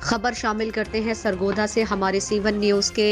خبر شامل کرتے ہیں سرگودا سے ہمارے سی1 نیوز کے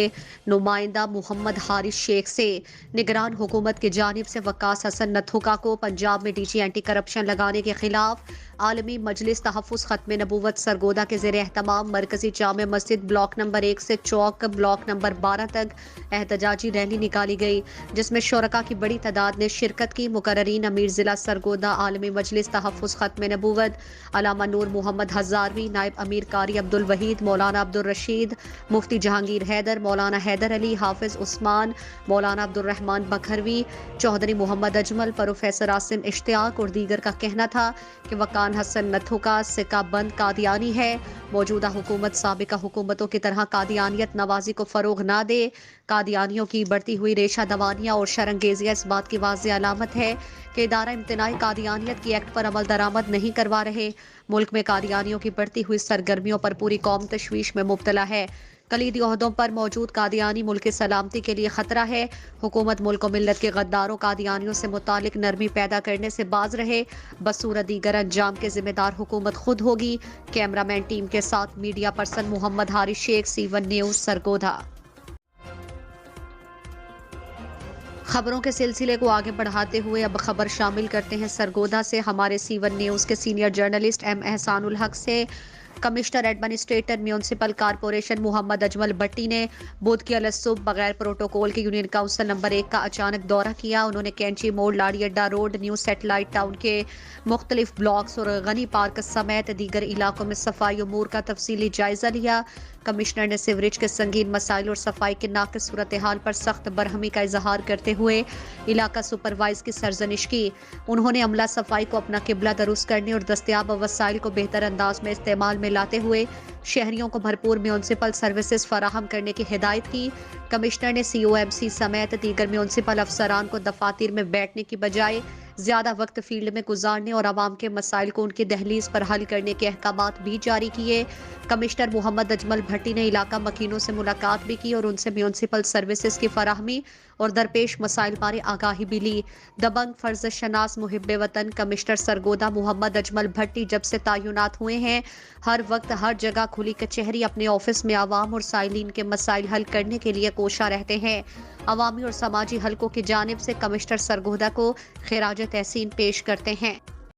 نمائندہ محمد حارث شیخ سے۔ نگران حکومت کی جانب سے وقاص حسن نتھوکا کو پنجاب میں ڈی جی اینٹی کرپشن لگانے کے خلاف عالمی مجلس تحفظ ختم نبوت سرگودا کے زیر اہتمام مرکزی جامع مسجد بلاک نمبر 1 سے چوک بلاک نمبر 12 تک احتجاجی ریلی نکالی گئی، جس میں شرکاء کی بڑی تعداد نے شرکت کی۔ مقررین امیر ضلع سرگودا عالمی مجلس تحفظ ختم نبوت علامہ نور محمد ہزاروی، نائب امیر قاری عبدالوحید، مولانا عبدالرشید، مفتی جہانگیر حیدر، مولانا حیدر علی، حافظ عثمان، مولانا عبدالرحمان بکھروی، چودھری محمد اجمل، پروفیسر عاصم اشتیاق اور دیگر کا کہنا تھا کہ وقاص حسن نتھوکا سکہ بند قادیانی ہے۔ موجودہ حکومت سابقہ حکومتوں کی طرح قادیانیت نوازی کو فروغ نہ دے۔ قادیانیوں کی بڑھتی ہوئی ریشہ دوانیاں اور شرنگیزیاں اس بات کی واضح علامت ہے کہ ادارہ امتناعی قادیانیت کی ایکٹ پر عمل درآمد نہیں کروا رہے۔ ملک میں قادیانیوں کی بڑھتی ہوئی سرگرمیوں پر پوری قوم تشویش میں مبتلا ہے۔ کلیدی عہدوں پر موجود قادیانی ملک کی سلامتی کے لیے خطرہ ہے۔ حکومت ملک و ملت کے غداروں قادیانیوں سے متعلق نرمی پیدا کرنے سے باز رہے، بصورت دیگر انجام کے ذمہ دار حکومت خود ہوگی۔ کیمرہ مین ٹیم کے ساتھ میڈیا پرسن محمد حارث شیخ، سی1 نیوز سرگودا۔ خبروں کے سلسلے کو آگے بڑھاتے ہوئے اب خبر شامل کرتے ہیں سرگودا سے ہمارے سی1 نیوز کے سینئر جرنلسٹ ایم احسان الحق سے۔ کمشنر ایڈمنسٹریٹر میونسپل کارپوریشن محمد اجمل بھٹی نے بدھ کی الصبح بغیر پروٹوکول کے یونین کونسل نمبر 1 کا اچانک دورہ کیا۔ انہوں نے کینچی موڑ، لاڑی اڈا روڈ، نیو سیٹلائٹ ٹاؤن کے مختلف بلاکس اور غنی پارک سمیت دیگر علاقوں میں صفائی امور کا تفصیلی جائزہ لیا۔ کمشنر نے سیوریج کے سنگین مسائل اور صفائی کی ناقص صورتحال پر سخت برہمی کا اظہار کرتے ہوئے علاقہ سپروائز کی سرزنش کی۔ انہوں نے عملہ صفائی کو اپنا قبلہ درست کرنے اور دستیاب وسائل کو بہتر انداز میں استعمال میں لاتے ہوئے شہریوں کو بھرپور میونسپل سروسز فراہم کرنے کی ہدایت کی۔ کمشنر نے سی او ایم سی سمیت دیگر میونسپل افسران کو دفاتر میں بیٹھنے کی بجائے زیادہ وقت فیلڈ میں گزارنے اور عوام کے مسائل کو ان کی دہلیز پر حل کرنے کے احکامات بھی جاری کیے۔ کمشنر محمد اجمل بھٹی نے علاقہ مکینوں سے ملاقات بھی کی اور ان سے میونسپل سروسز کی فراہمی اور درپیش مسائل بارے آگاہی بھی لی۔ دبنگ فرض شناس محب وطن کمشنر سرگودا محمد اجمل بھٹی جب سے تعینات ہوئے ہیں، ہر وقت ہر جگہ کھلی کچہری اپنے آفس میں عوام اور سائلین کے مسائل حل کرنے کے لیے کوشاں رہتے ہیں۔ عوامی اور سماجی حلقوں کی جانب سے کمشنر سرگودا کو خراج تحسین پیش کرتے ہیں۔